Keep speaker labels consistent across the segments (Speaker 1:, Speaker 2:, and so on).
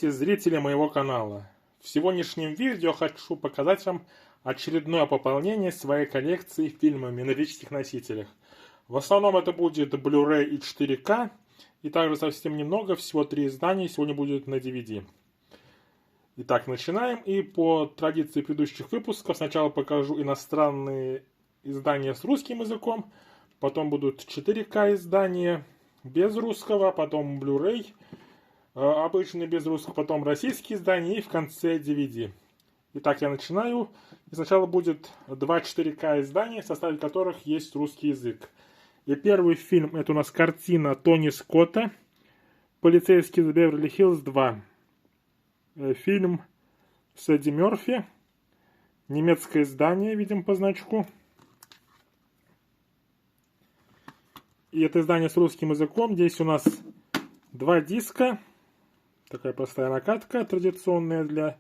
Speaker 1: Здравствуйте, зрители моего канала! В сегодняшнем видео хочу показать вам очередное пополнение своей коллекции фильмов на металлических носителях. В основном это будет Blu-ray и 4K, и также совсем немного, всего 3 издания, сегодня будет на DVD. Итак, начинаем, и по традиции предыдущих выпусков сначала покажу иностранные издания с русским языком, потом будут 4К издания без русского, потом Blu-ray, обычный без русского, потом российские издания и в конце DVD. Итак, я начинаю. И сначала будет 2 4К издания, в составе которых есть русский язык. И первый фильм — это у нас картина Тони Скотта «Полицейский из Беверли-Хиллз 2». Фильм с Эдди Мерфи. Немецкое издание, видим по значку. И это издание с русским языком. Здесь у нас 2 диска. Такая простая накатка, традиционная для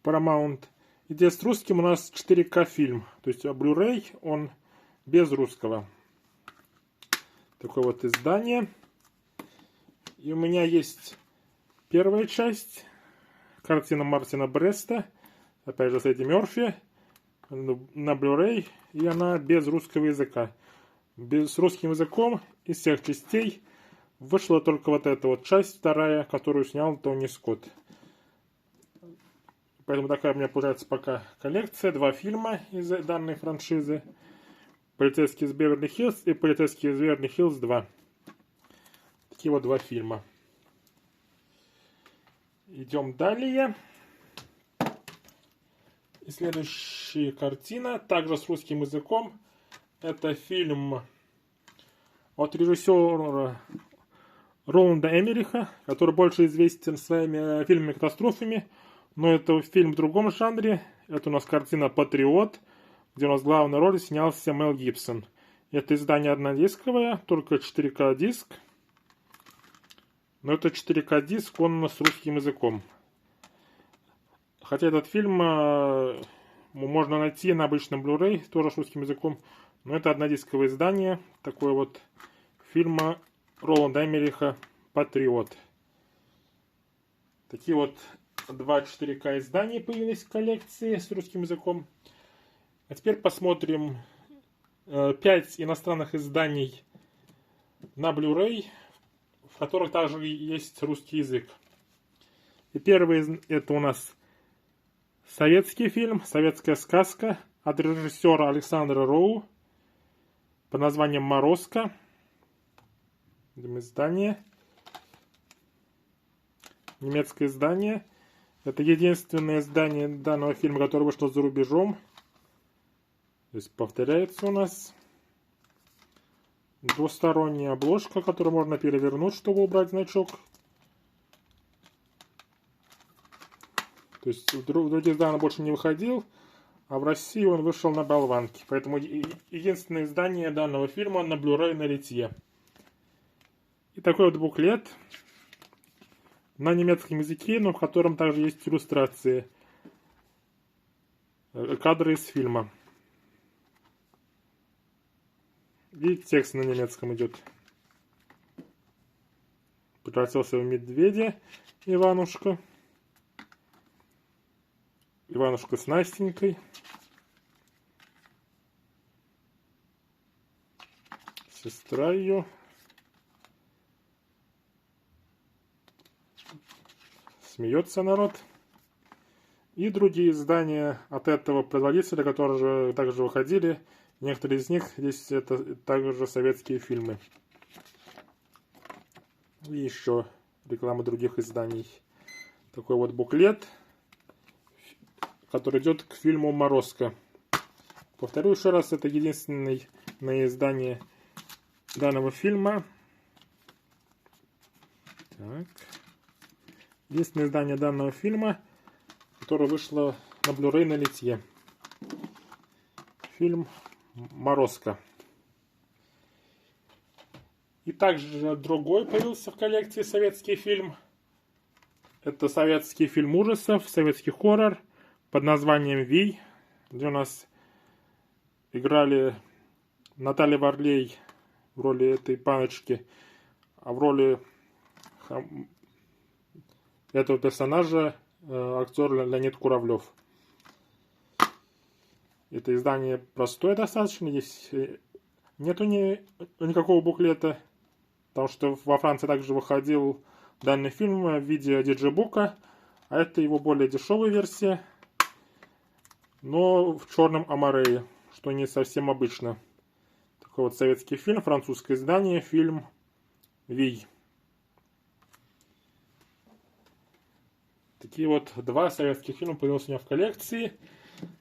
Speaker 1: Paramount. И здесь с русским у нас 4К фильм. То есть Blu-ray, он без русского. Такое вот издание. И у меня есть первая часть. Картина Мартина Бреста. Опять же с Эдди Мерфи. На Blu-ray. И она без русского языка. С русским языком из всех частей вышла только вот эта вот часть, вторая, которую снял Тони Скотт. Поэтому такая у меня получается пока коллекция. 2 фильма из данной франшизы. «Полицейский из Беверли-Хиллз» и «Полицейский из Беверли-Хиллз 2». Такие вот 2 фильма. Идем далее. И следующая картина, также с русским языком. Это фильм от режиссера Роланда Эммериха, который больше известен своими фильмами-катастрофами, но это фильм в другом жанре. Это у нас картина «Патриот», где у нас главную роль снялся Мел Гибсон. Это издание однодисковое, только 4К диск. Но это 4К диск, он с русским языком. Хотя этот фильм можно найти на обычном Blu-ray, тоже с русским языком. Но это однодисковое издание, такое вот фильма Роланда Эммериха «Патриот». Такие вот 2 4К издания появились в коллекции с русским языком. А теперь посмотрим 5 иностранных изданий на Blu-ray, в которых также есть русский язык. И первый это у нас советский фильм, советская сказка от режиссера Александра Роу под названием «Морозко». Видим издание. Немецкое издание. Это единственное издание данного фильма, которое вышло за рубежом. Здесь повторяется у нас двусторонняя обложка, которую можно перевернуть, чтобы убрать значок. То есть в других изданиях больше не выходил, а в России он вышел на болванке. Поэтому единственное издание данного фильма на Blu-ray на литье. И такой вот буклет на немецком языке, но в котором также есть иллюстрации, кадры из фильма. И текст на немецком идет. Превратился в медведя Иванушка. Иванушка с Настенькой. Сестра ее. Смеется народ. И другие издания от этого производителя, которые также выходили. Некоторые из них здесь это также советские фильмы. И еще реклама других изданий. Такой вот буклет, который идет к фильму «Морозко». Повторю еще раз, это единственное издание данного фильма. Так. Единственное издание данного фильма, которое вышло на Blu-ray на литье. Фильм «Морозко». И также другой появился в коллекции советский фильм. Это советский фильм ужасов, советский хоррор под названием «Вий», где у нас играли Наталья Варлей в роли этой паночки, а в роли этого персонажа актер Леонид Куравлев. Это издание простое достаточно, здесь нету никакого буклета, потому что во Франции также выходил данный фильм в виде диджибука, а это его более дешевая версия, но в черном омарее, что не совсем обычно. Такой вот советский фильм, французское издание, фильм «Вий». Такие вот два советских фильма появились у меня в коллекции.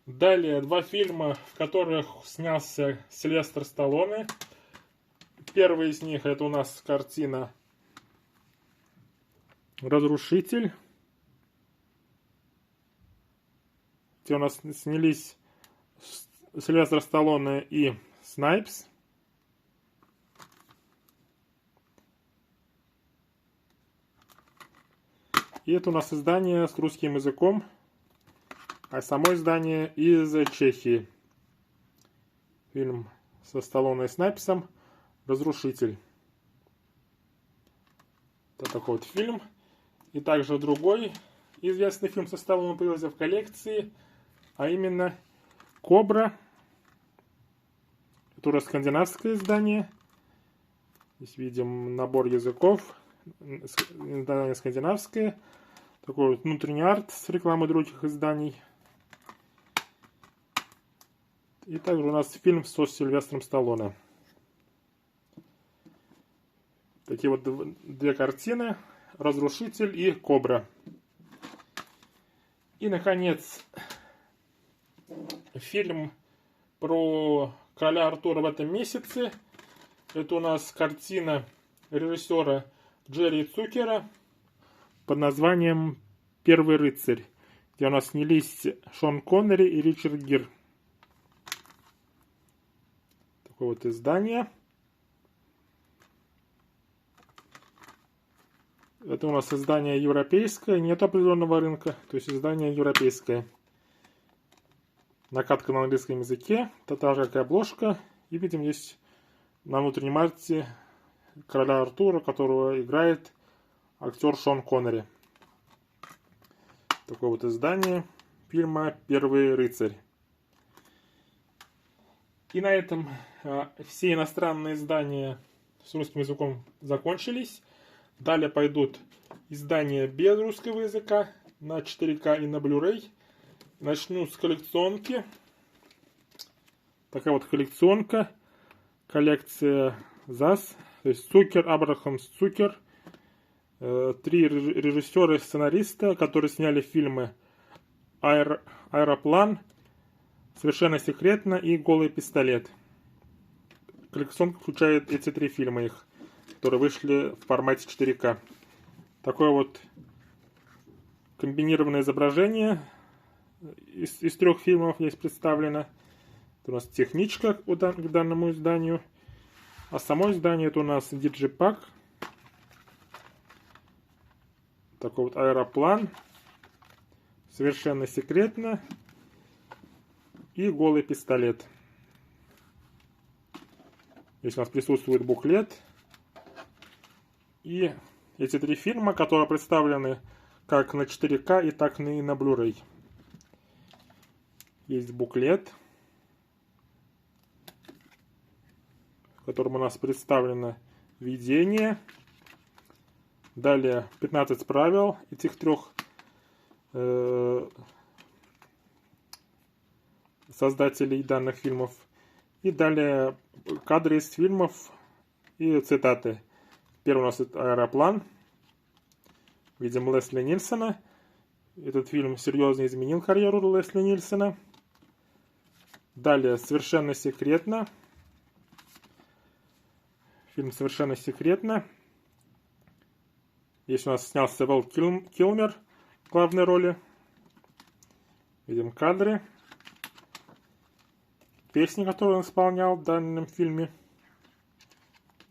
Speaker 1: Далее два фильма, в которых снялся Сильвестр Сталлоне. Первый из них это у нас картина «Разрушитель», где у нас снялись Сильвестр Сталлоне и Снайпс. И это у нас издание с русским языком, а само издание из Чехии. Фильм со Сталлоне и Снайпсом «Разрушитель». Это такой вот фильм. И также другой известный фильм со Сталлоне появился в коллекции, а именно «Кобра». Это уже скандинавское издание. Здесь видим набор языков. Издание скандинавское. Такой вот внутренний арт с рекламой других изданий. И также у нас фильм со Сильвестром Сталлоне. Такие вот две картины. «Разрушитель» и «Кобра». И, наконец, фильм про короля Артура в этом месяце. Это у нас картина режиссера Джерри Цукера под названием «Первый рыцарь», где у нас снялись Шон Коннери и Ричард Гир. Такое вот издание. Это у нас издание европейское, нет определенного рынка, то есть издание европейское. Накатка на английском языке, та же как и обложка. И видим здесь на внутреннем арте короля Артура, которого играет актер Шон Коннери. Такое вот издание фильма «Первый рыцарь». И на этом все иностранные издания с русским языком закончились. Далее пойдут издания без русского языка на 4К и на Blu-ray. Начну с коллекционки. Такая вот коллекционка. Коллекция ЗАС. То есть Цукер, Абрахамс Цукер. Три режиссера и сценариста, которые сняли фильмы «Аэроплан», «Совершенно секретно» и «Голый пистолет». Коллекционка включает эти три фильма их, которые вышли в формате 4К. Такое вот комбинированное изображение из трех фильмов здесь представлено. Это у нас техничка к данному изданию. А само издание это у нас диджипак. Такой вот «Аэроплан», «Совершенно секретно» и «Голый пистолет». Здесь у нас присутствует буклет. И эти три фильма, которые представлены как на 4К и так и на Blu-ray. Есть буклет, в котором у нас представлено введение. Далее 15 правил этих трех создателей данных фильмов. И далее кадры из фильмов и цитаты. Первый у нас это «Аэроплан». Видим Лесли Нильсона. Этот фильм серьезно изменил карьеру Лесли Нильсона. Далее «Совершенно секретно». Фильм «Совершенно секретно». Здесь у нас снялся Вэл Килмер в главной роли. Видим кадры. Песни, которые он исполнял в данном фильме.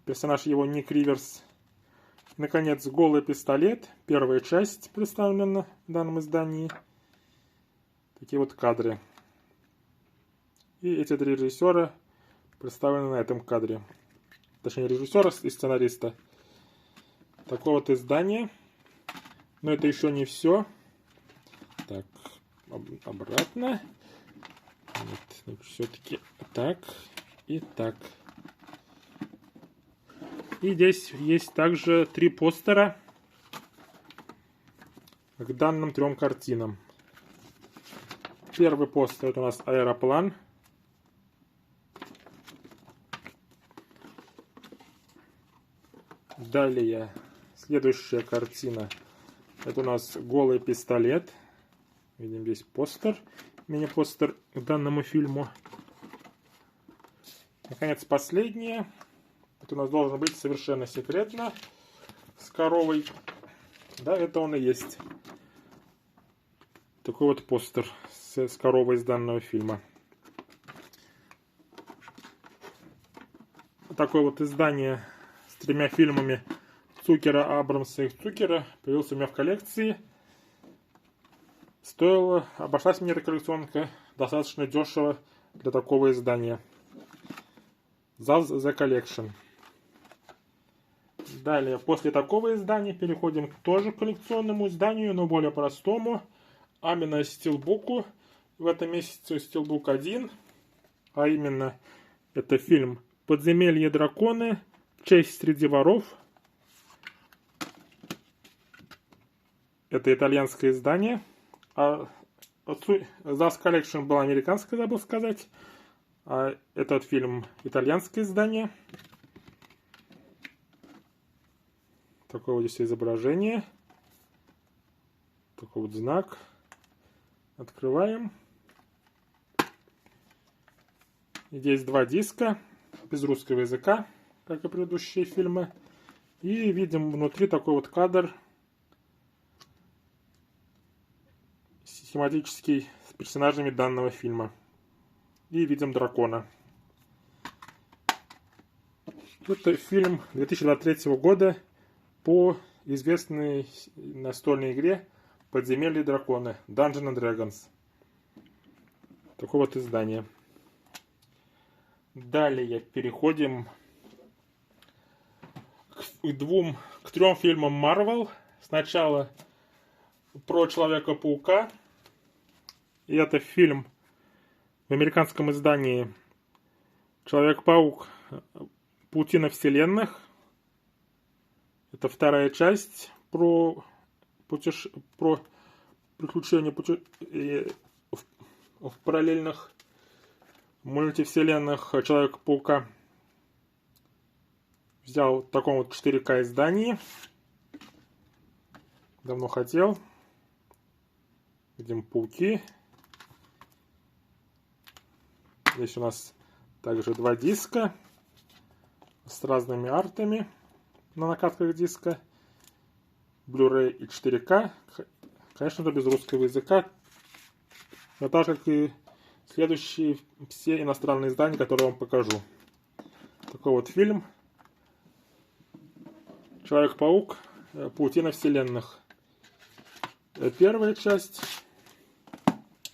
Speaker 1: Персонаж его Ник Риверс. Наконец, «Голый пистолет». Первая часть представлена в данном издании. Такие вот кадры. И эти три режиссера представлены на этом кадре. Точнее, режиссера и сценариста. Такое вот издание. Но это еще не все. Так, обратно. Вот, все-таки так и так. И здесь есть также 3 постера к данным 3 картинам. Первый постер — это у нас аэроплан. Далее, следующая картина — это у нас голый пистолет. Видим здесь постер, мини-постер к данному фильму. Наконец, последнее. Это у нас должен быть совершенно секретно с коровой. Да, это он и есть. Такой вот постер с коровой из данного фильма. Такое вот издание с 3 фильмами Цукера, Абрамса и Цукера появился у меня в коллекции. Обошлась мне эта коллекционка достаточно дешево для такого издания. The Collection. Далее, после такого издания переходим к тоже коллекционному изданию, но более простому, а именно стилбуку. В этом месяце стилбук 1, а именно это фильм «Подземелье драконы. Честь среди воров». Это итальянское издание. The Collection было американское, забыл сказать. А этот фильм итальянское издание. Такое вот здесь изображение. Такой вот знак. Открываем. Здесь 2 диска без русского языка, как и предыдущие фильмы. И видим внутри такой вот кадр схематический с персонажами данного фильма. И видим дракона. Это фильм 2023 года по известной настольной игре «Подземелье драконы» Dungeons and Dragons. Такое вот издание. Далее переходим к 3 фильмам Marvel. Сначала про Человека-паука. И это фильм в американском издании «Человек-паук. Паутина вселенных». Это 2-я часть про приключения в параллельных мультивселенных Человека-паука. Взял в таком вот 4К издании. Давно хотел. Видим пауки. Здесь у нас также 2 диска с разными артами на накатках диска. Blu-ray и 4К. Конечно же, без русского языка. Но так как и следующие все иностранные издания, которые я вам покажу. Такой вот фильм. Человек-паук. Паутина вселенных. Первая часть,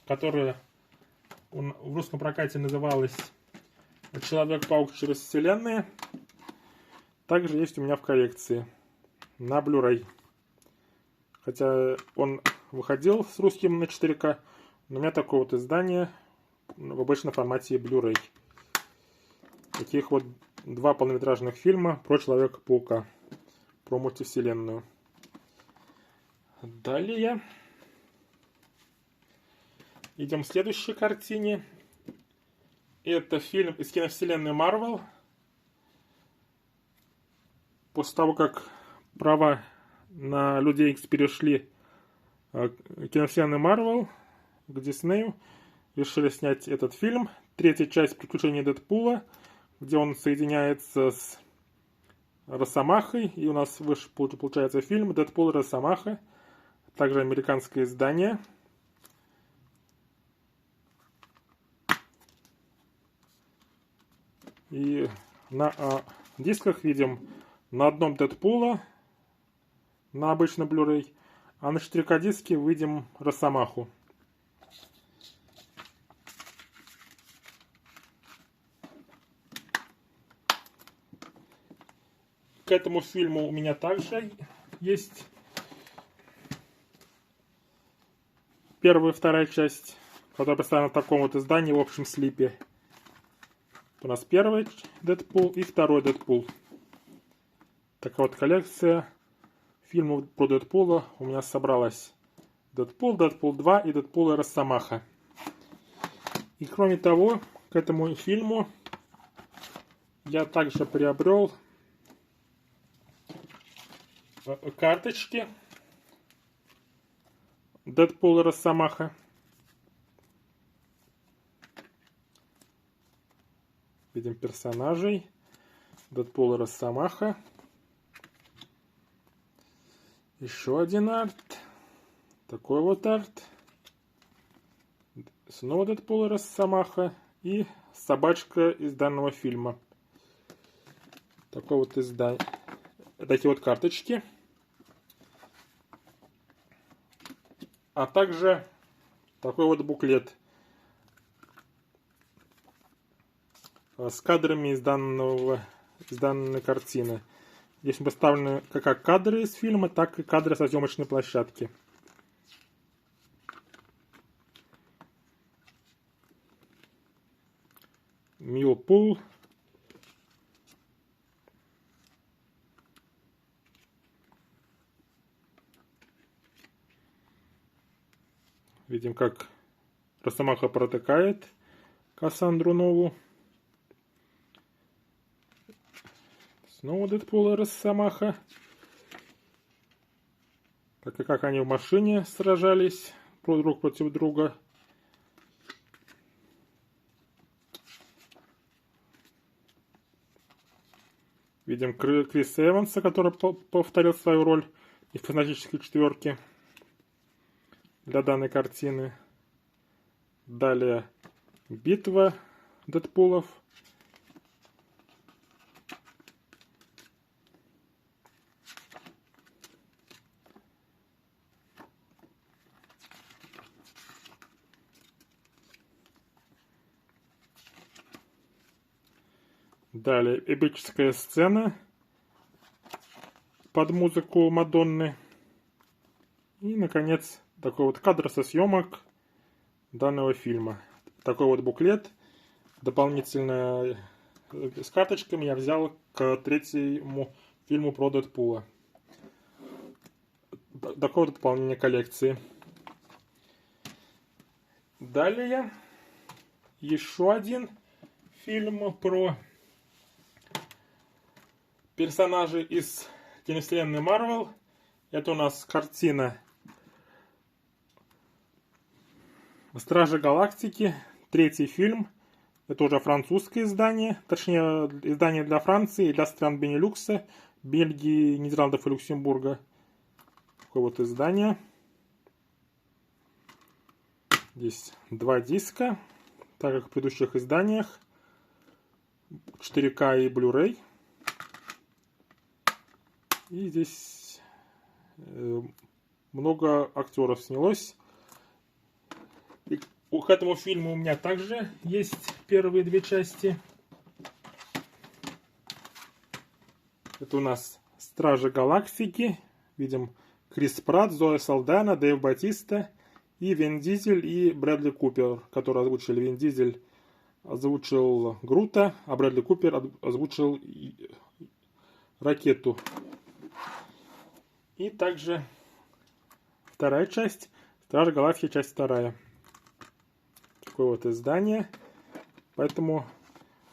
Speaker 1: которая в русском прокате называлась «Человек-паук через вселенные», также есть у меня в коллекции на Blu-ray. Хотя он выходил с русским на 4К, но у меня такое вот издание в обычном формате Blu-ray. Таких вот 2 полнометражных фильма про Человека-паука, про мультивселенную. Далее идем к следующей картине. Это фильм из киновселенной Marvel. После того, как права на Людей Икс перешли к киновселенной Marvel, к Диснею, решили снять этот фильм. 3-я часть «Приключения Дэдпула», где он соединяется с Росомахой. И у нас получается фильм «Дэдпул и Росомаха». Также американское издание. И на дисках видим на одном Дэдпула, на обычном Blu-ray, а на 4К диске видим Росомаху. К этому фильму у меня также есть первая и вторая часть, которая представлена в таком вот издании, в общем слипе. У нас первый Дэдпул и второй Дэдпул. Такая вот коллекция фильмов про Дэдпула у меня собралась. Дэдпул, Дэдпул 2 и Дэдпул и Росомаха. И кроме того, к этому фильму я также приобрел карточки Дэдпул и Росомаха. Видим персонажей. Дэдпул и Росомаха. Еще один арт. Такой вот арт. Снова Дэдпул и Росомаха. И собачка из данного фильма. Такой вот издание. Такие вот карточки. А также такой вот буклет с кадрами из данной картины. Здесь поставлены как кадры из фильма, так и кадры со съемочной площадки. Милпул. Видим, как Росомаха протыкает Кассандру Нову. Снова Дэдпул и Росомаха. Как они в машине сражались друг против друга. Видим Криса Эванса, который повторил свою роль из «Фантастической четверки» для данной картины. Далее битва Дэдпулов. Далее эпическая сцена под музыку Мадонны. И, наконец, такой вот кадр со съемок данного фильма. Такой вот буклет. Дополнительно с карточками я взял к третьему фильму про Дэдпула. Такое вот дополнение коллекции. Далее еще один фильм про персонажей из киновселенной Марвел. Это у нас картина Стражи Галактики, третий фильм. Это уже французское издание, точнее издание для Франции, для стран Бенилюкса, Бельгии, Нидерландов и Люксембурга. Такое вот издание. Здесь два диска, так как в предыдущих изданиях. 4К и Blu-ray. И здесь много актеров снялось. И к этому фильму у меня также есть первые две части. Это у нас Стражи Галактики. Видим Крис Пратт, Зоя Салдана, Дэйв Батиста и Вин Дизель и Брэдли Купер, которые озвучили. Вин Дизель озвучил Грута, а Брэдли Купер озвучил Ракету. И также вторая часть, Стражи Галактики, часть вторая. Такое вот издание. Поэтому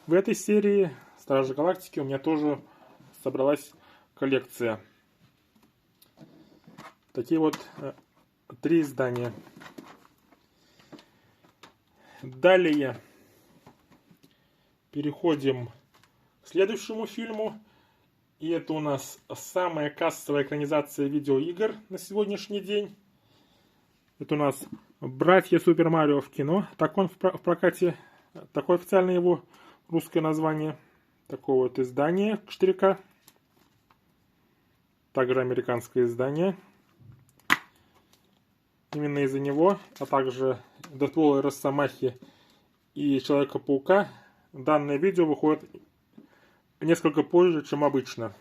Speaker 1: в этой серии Стражи Галактики у меня тоже собралась коллекция. Такие вот три издания. Далее переходим к следующему фильму. И это у нас самая кассовая экранизация видеоигр на сегодняшний день. Это у нас «Братья Супер Марио в кино». Так он в прокате, такое официальное его русское название. Такое вот издание 4К. Также американское издание. Именно из-за него, а также Дэдпула и Росомахи и Человека-паука, данное видео выходит несколько позже, чем обычно.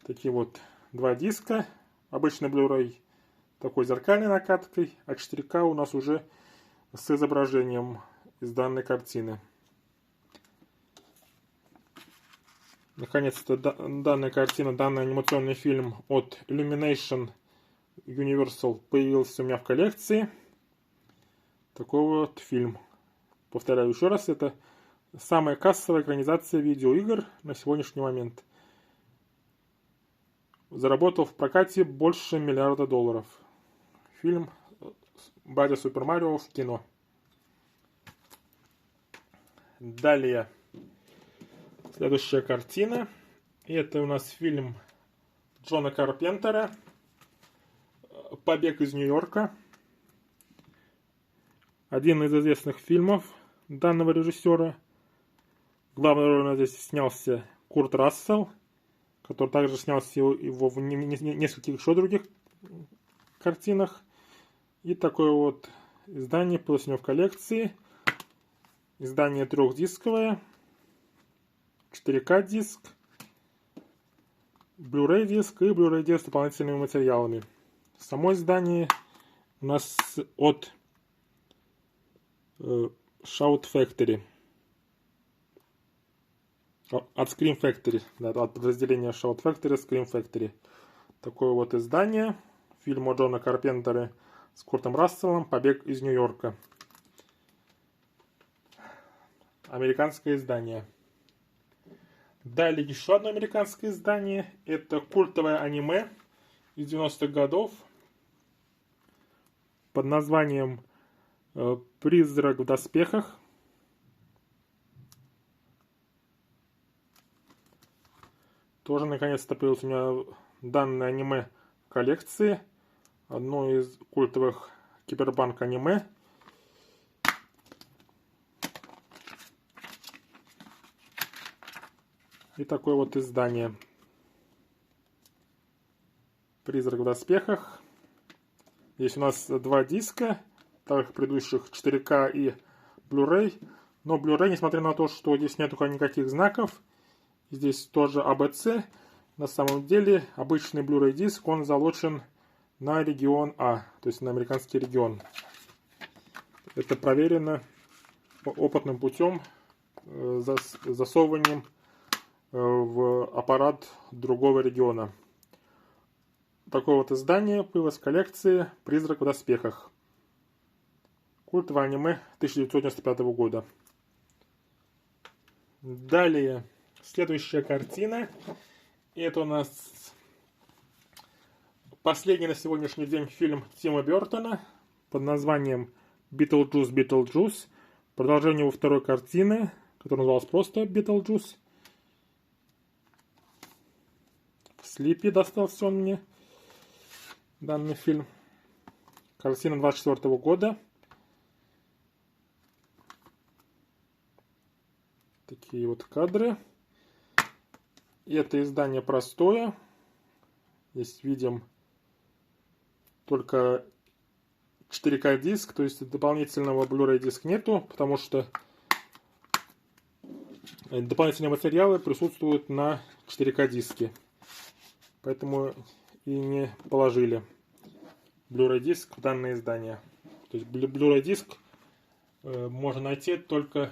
Speaker 1: Такие вот два диска. Обычный Blu-ray такой зеркальной накаткой, а 4К у нас уже с изображением из данной картины. Наконец-то данная картина, данный анимационный фильм от Illumination Universal появился у меня в коллекции. Такой вот фильм. Повторяю еще раз, это самая кассовая экранизация видеоигр на сегодняшний момент. Заработал в прокате больше $1 миллиарда. Фильм «Батя Супер Марио» в кино. Далее. Следующая картина. Это у нас фильм Джона Карпентера «Побег из Нью-Йорка». Один из известных фильмов данного режиссера. Главной ролью у нас здесь снялся Курт Рассел, который также снялся его в нескольких еще других картинах. И такое вот издание появилось у него в коллекции. Издание трехдисковое. 4К диск, Blu-ray диск и Blu-ray диск с дополнительными материалами. Само издание у нас от Shout Factory. От Scream Factory. Да, от подразделения Shout Factory Scream Factory. Такое вот издание фильма Джона Карпентера с Куртом Расселом «Побег из Нью-Йорка». Американское издание. Далее еще одно американское издание. Это культовое аниме из 90-х годов под названием «Призрак в доспехах». Тоже наконец-то появилось у меня данное аниме в коллекции. Одно из культовых киберпанк аниме. И такое вот издание. «Призрак в доспехах». Здесь у нас два диска, так как предыдущих 4К и Blu-ray. Но Blu-ray, несмотря на то, что здесь нет никаких знаков, здесь тоже ABC. На самом деле обычный Blu-ray диск, он залочен на регион А, то есть на американский регион. Это проверено опытным путем, засовыванием в аппарат другого региона. Такое вот издание появилось в коллекции «Призрак в доспехах». Культовое аниме 1995 года. Далее, следующая картина. Это у нас последний на сегодняшний день фильм Тима Бертона под названием «Битлджус, Битлджус». Продолжение его второй картины, которая называлась просто «Битлджус». В слипе достался он мне, данный фильм. Картина 24 года. Такие вот кадры. И это издание простое. Здесь видим только 4К диск, то есть дополнительного Blu-ray диск нету, потому что дополнительные материалы присутствуют на 4К диске. Поэтому и не положили Blu-ray диск в данное издание. То есть Blu-ray диск можно найти только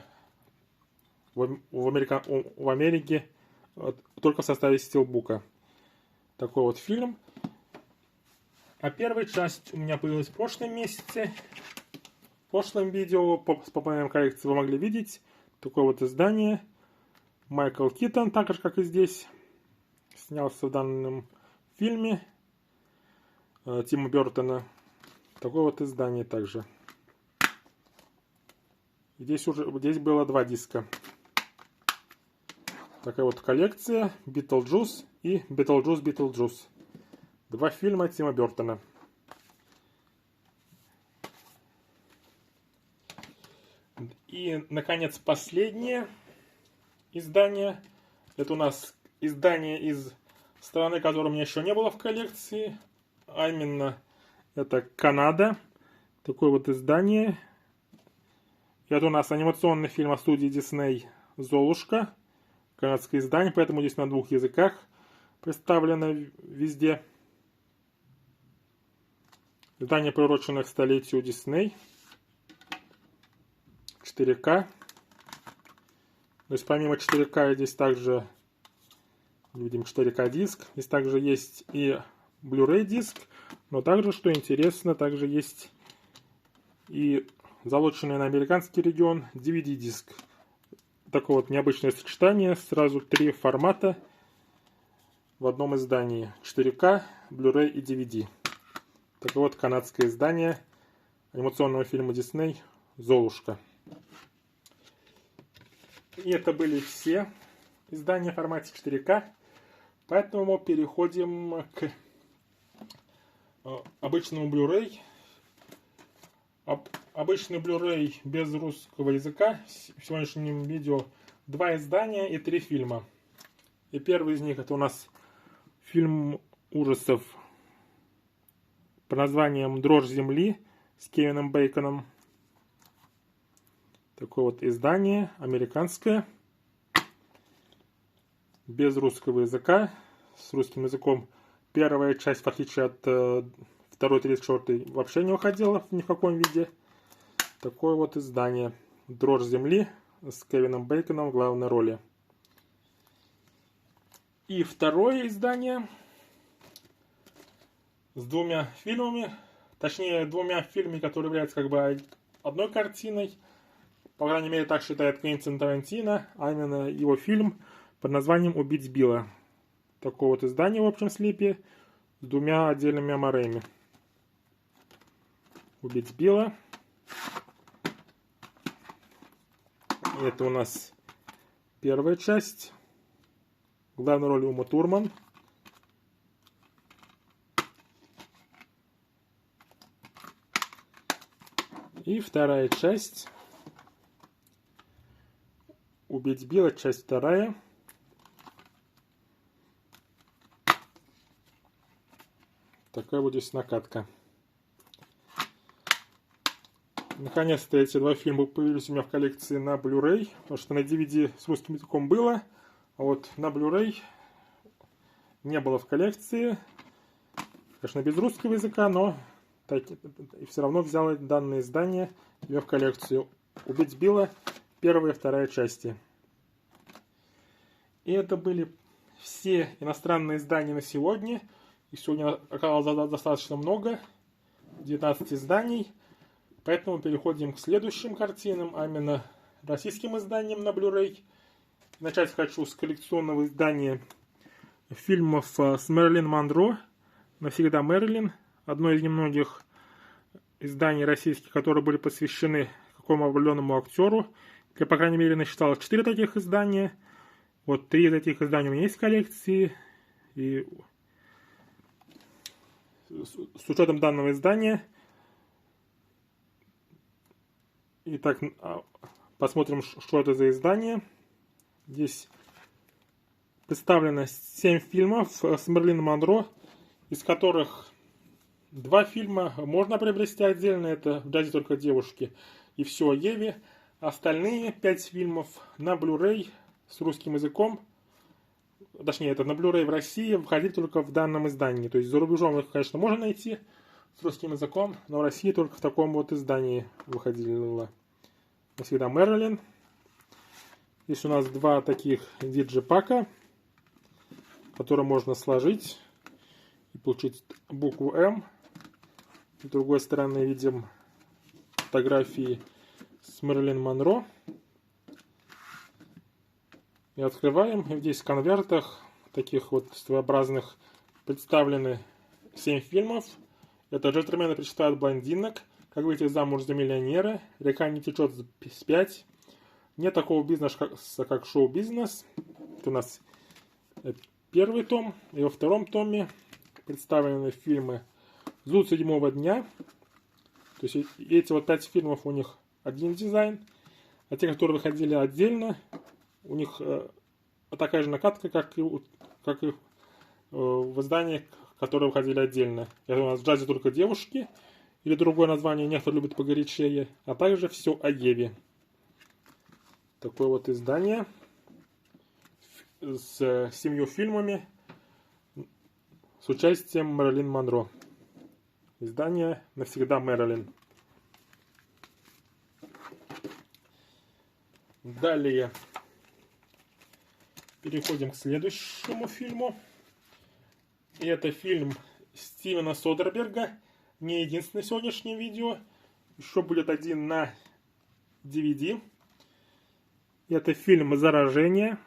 Speaker 1: в Америке только в составе стилбука. Такой вот фильм. А первая часть у меня появилась в прошлом месяце. В прошлом видео с пополнением коллекции вы могли видеть такое вот издание. Майкл Китон, так же как и здесь, снялся в данном фильме Тима Бертона. Такое вот издание также. Здесь было два диска. Такая вот коллекция «Битлджус» и «Битлджус, Битлджус». Два фильма Тима Бертона. И, наконец, последнее издание. Это у нас издание из страны, которой у меня еще не было в коллекции. А именно, это Канада. Такое вот издание. Это у нас анимационный фильм от студии Disney «Золушка». Канадское издание, поэтому здесь на двух языках представлено везде. Издание, приуроченное к столетию Дисней. 4К. То есть помимо 4К здесь также видим 4К диск. Здесь также есть и Blu-ray диск. Но также, что интересно, также есть и залоченный на американский регион DVD диск. Такое вот необычное сочетание. Сразу 3 формата в одном издании. 4К, Blu-ray и DVD. Такое вот канадское издание анимационного фильма Disney «Золушка». И это были все издания в формате 4К. Поэтому переходим к обычному Blu-ray. Обычный Blu-ray без русского языка. В сегодняшнем видео 2 издания и 3 фильма. И первый из них это у нас фильм ужасов под названием «Дрожь земли» с Кевином Бейконом. Такое вот издание, американское, без русского языка, с русским языком. Первая часть, в отличие от второй, третьей, четвертой, вообще не уходила ни в каком виде. Такое вот издание «Дрожь земли» с Кевином Бейконом в главной роли. И второе издание с 2 фильмами, точнее 2 фильмами, которые являются как бы одной картиной. По крайней мере, так считает Квентин Тарантино, а именно его фильм под названием «Убить Билла». Такое вот издание в общем слипе с 2 отдельными амореями. «Убить Билла». Это у нас первая часть. В главной роли Ума Турман. И вторая часть. «Убить Билла», часть 2. Такая вот здесь накатка. Наконец-то эти 2 фильма появились у меня в коллекции на Blu-ray, потому что на DVD с русским языком было, а вот на Blu-ray не было в коллекции. Конечно, без русского языка, но все равно взял данное издание в коллекцию. «Убить Билла», 1 и 2 части. И это были все иностранные издания на сегодня. И сегодня оказалось достаточно много, 19 изданий. Поэтому переходим к следующим картинам, а именно российским изданиям на Blu-ray. Начать хочу с коллекционного издания фильмов с Мэрилин Монро «Навсегда Мэрилин». Одно из немногих изданий российских, которые были посвящены какому определенному актеру. Я, по крайней мере, насчитал 4 таких издания. Вот 3 из этих изданий у меня есть в коллекции. И с учетом данного издания. Итак, посмотрим, что это за издание. Здесь представлено 7 фильмов с Мэрилин Монро, из которых 2 фильма можно приобрести отдельно. Это «В джазе только девушки» и «Все о Еве». Остальные 5 фильмов на Blu-ray с русским языком, точнее, это на Blu-ray в России, входили только в данном издании. То есть за рубежом их, конечно, можно найти с русским языком, но в России только в таком вот издании выходило. «Навсегда Мэрилин». Здесь у нас 2 таких диджипака, которые можно сложить и получить букву М. С другой стороны видим фотографии с Мэрилин Монро. И открываем. И здесь в конвертах таких вот своеобразных представлены 7 фильмов. Это «Джентльмены предпочитают блондинок», «Как выйти замуж за миллионера», «Река не течет с 5», «Нет такого бизнеса, как шоу-бизнес». Это у нас 1 том. И во 2 томе представлены фильмы «Зуд 7-го дня». То есть эти вот 5 фильмов, у них один дизайн. А те, которые выходили отдельно, у них такая же накатка, как и в изданиях, которые выходили отдельно. Это у нас «В джазе только девушки», или другое название «Некоторые любят погорячее», а также «Все о Еве». Такое вот издание с 7 фильмами с участием Мэрилин Монро. Издание «Навсегда Мэрилин». Далее переходим к следующему фильму. И это фильм Стивена Содерберга. Не единственный в сегодняшнем видео. Еще будет один на DVD. Это фильм «Заражение»,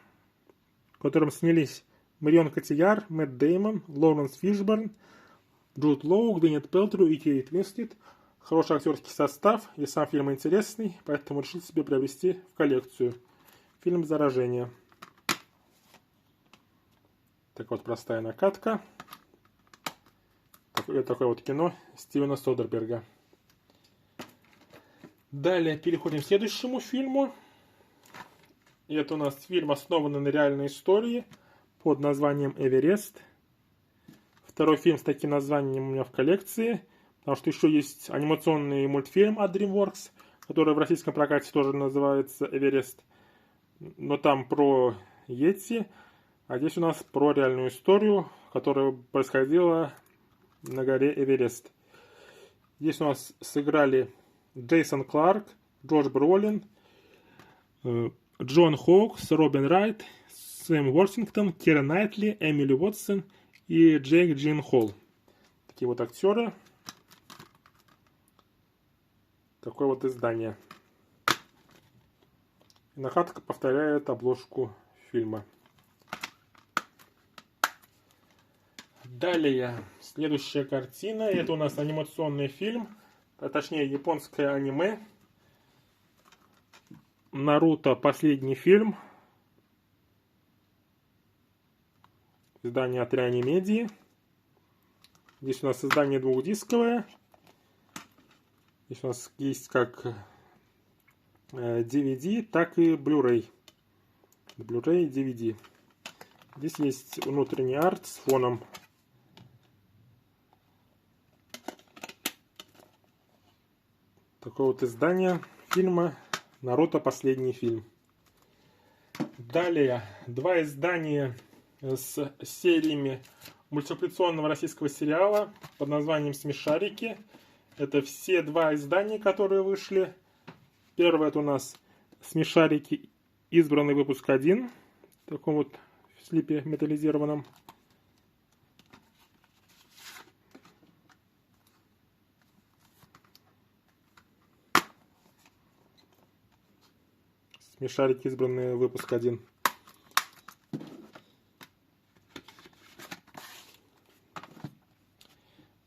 Speaker 1: в котором снялись Марион Котийяр, Мэтт Дэймон, Лоуренс Фишборн, Джуд Лоу, Гвинет Пэлтроу и Кейт Уинслет. Хороший актерский состав, и сам фильм интересный, поэтому решил себе приобрести в коллекцию. Фильм «Заражение». Так вот, простая накатка. Такое вот кино Стивена Содерберга. Далее переходим к следующему фильму. И это у нас фильм, основанный на реальной истории под названием «Эверест». Второй фильм с таким названием у меня в коллекции. Потому что еще есть анимационный мультфильм от DreamWorks, который в российском прокате тоже называется «Эверест». Но там про Йети, а здесь у нас про реальную историю, которая происходила на горе Эверест. Здесь у нас сыграли Джейсон Кларк, Джош Бролин, Джон Хоукс, Робин Райт, Сэм Уортингтон, Кира Найтли, Эмили Уотсон и Джейк Джилленхол. Такие вот актеры. Такое вот издание. И накатка повторяет обложку фильма. Далее, следующая картина. Это у нас анимационный фильм, а точнее японское аниме. Наруто последний фильм. Издание от Реанимедии. Здесь у нас издание двухдисковое. Здесь у нас есть как DVD, так и Blu-ray. Blu-ray и DVD. Здесь есть внутренний арт с фоном. Такое вот издание фильма «Наруто. Последний фильм». Далее два издания с сериями мультипликационного российского сериала под названием «Смешарики». Это все два издания, которые вышли. Первое это у нас «Смешарики. Избранный выпуск 1». В таком вот слипе металлизированном. «Смешарики. Избранный выпуск 1».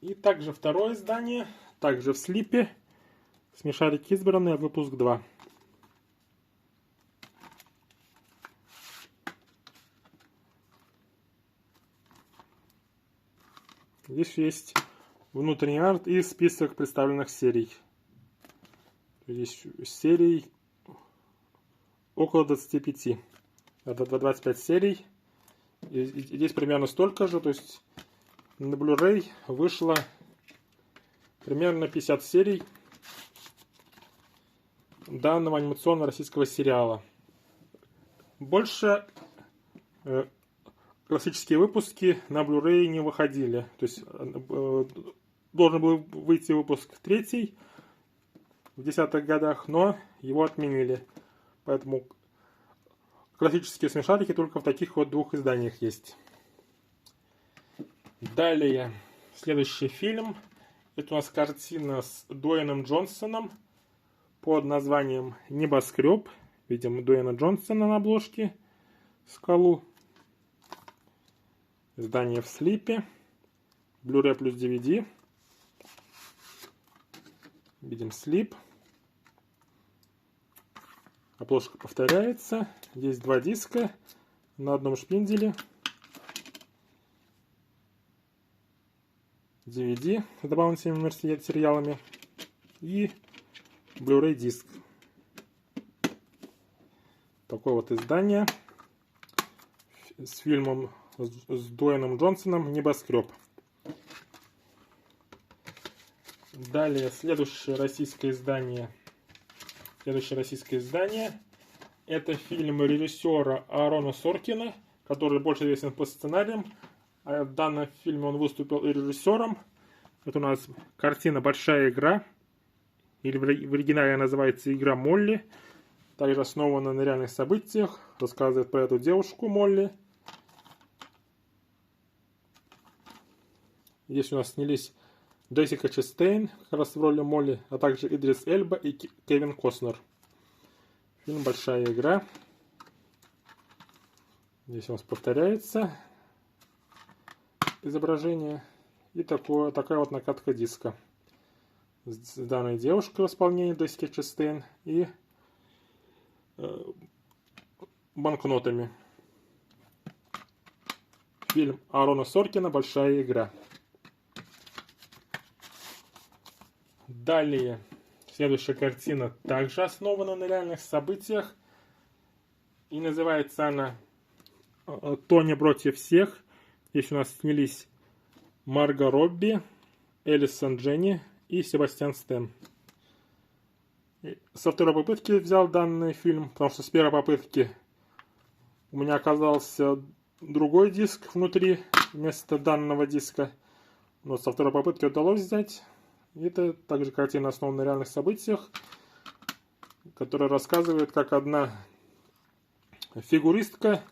Speaker 1: И также второе издание, также в слипе, «Смешарики. Избранные. Выпуск 2». Здесь есть внутренний арт и список представленных серий. Здесь серий около 25. Это 25 серий. И здесь примерно столько же, то есть на Blu-ray вышло примерно 50 серий данного анимационного российского сериала. Больше классические выпуски на Blu-ray не выходили. То есть должен был выйти выпуск 3 в 10-х годах, но его отменили. Поэтому классические смешарики только в таких вот двух изданиях есть. Далее, следующий фильм. Это у нас картина с Дуэйном Джонсоном под названием «Небоскреб». Видим Дуэйна Джонсона на обложке, скалу. Издание в слипе. Blu-ray плюс DVD. Видим слип. Обложка повторяется. Здесь два диска на одном шпинделе. DVD с дополнительными материалами и Blu-ray диск. Такое вот издание с фильмом с Дуэйном Джонсоном «Небоскреб». Далее следующее российское издание. Это фильм режиссера Аарона Соркина, который больше известен по сценариям. В данном фильме он выступил и режиссером. Это у нас картина «Большая игра», или в оригинале называется «Игра Молли». Также основана на реальных событиях, рассказывает про эту девушку Молли. Здесь у нас снялись Джессика Честейн, как раз в роли Молли, а также Идрис Эльба и Кевин Костнер. Фильм «Большая игра». Здесь у нас повторяется изображение. И такая вот накатка диска с данной девушкой в исполнении Джессики Честейн и банкнотами. Фильм Аарона Соркина «Большая игра». Далее, следующая картина также основана на реальных событиях. И называется она «Тоня против всех». Здесь у нас снялись Марго Робби, Элисон Дженни и Себастьян Стэн. Со второй попытки взял данный фильм, потому что с первой попытки у меня оказался другой диск внутри вместо данного диска. Но со второй попытки удалось взять. Это также картина, основана на реальных событиях, которая рассказывает, как одна фигуристка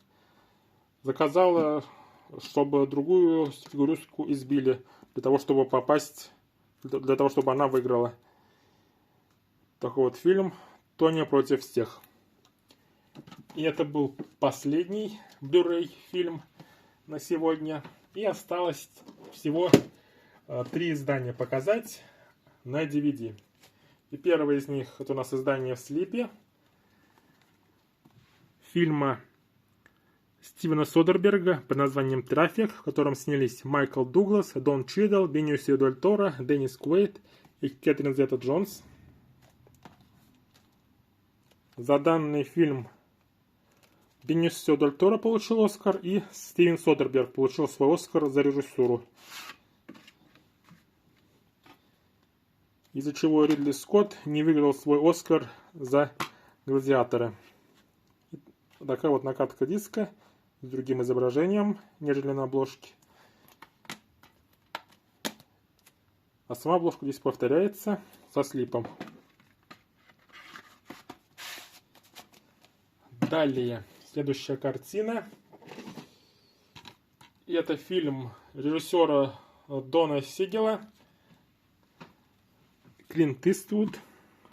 Speaker 1: заказала, чтобы другую фигуристку избили, для того, чтобы попасть, для того, чтобы она выиграла. Такой вот фильм «Тоня против всех». И это был последний Blu-ray фильм на сегодня. И осталось всего 3 издания показать на DVD. И первое из них это у нас издание в слипе фильма Стивена Содерберга под названием «Трафик», в котором снялись Майкл Дуглас, Дон Чидл, Бенисио Дель Торо, Деннис Куэйд и Кэтрин Зета-Джонс. За данный фильм Бенисио Дель Торо получил Оскар, и Стивен Содерберг получил свой Оскар за режиссуру. Из-за чего Ридли Скотт не выиграл свой Оскар за «Гладиатора». Такая вот накатка диска с другим изображением, нежели на обложке. А сама обложка здесь повторяется со слипом. Далее, следующая картина. И это фильм режиссера Дона Сигела, Клинт Иствуд,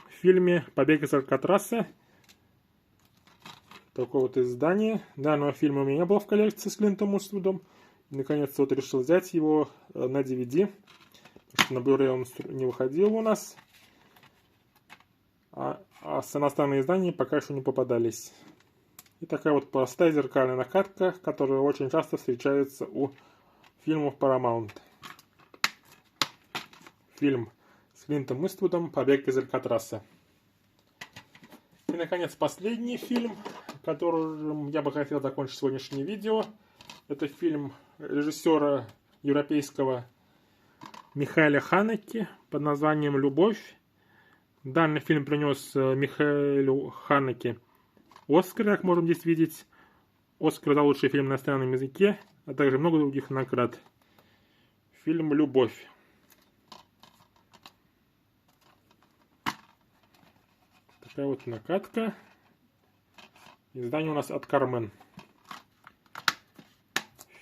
Speaker 1: в фильме «Побег из Алькатраса». Такое вот издание. Данного фильма у меня не было в коллекции с Клинтом Иствудом. Наконец-то вот решил взять его на DVD. Потому что на Blu-ray он не выходил у нас. А с иностранными изданиями пока еще не попадались. И такая вот простая зеркальная накатка, которая очень часто встречается у фильмов Paramount. Фильм с Клинтом Иствудом «Побег из Алькатраса». И, наконец, последний фильм, которым я бы хотел закончить сегодняшнее видео. Это фильм режиссера европейского Михаэля Ханеке под названием «Любовь». Данный фильм принес Михаэлю Ханеке Оскар, как можем здесь видеть. Оскар за лучший фильм на иностранном языке, а также много других наград. Фильм «Любовь». Такая вот накатка. Издание у нас от Кармен.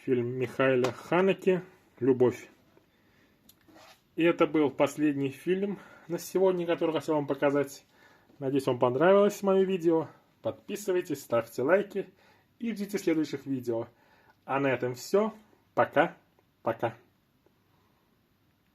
Speaker 1: Фильм Михаэля Ханеке «Любовь». И это был последний фильм на сегодня, который хотел вам показать. Надеюсь, вам понравилось мое видео. Подписывайтесь, ставьте лайки и ждите следующих видео. А на этом все. Пока. Пока.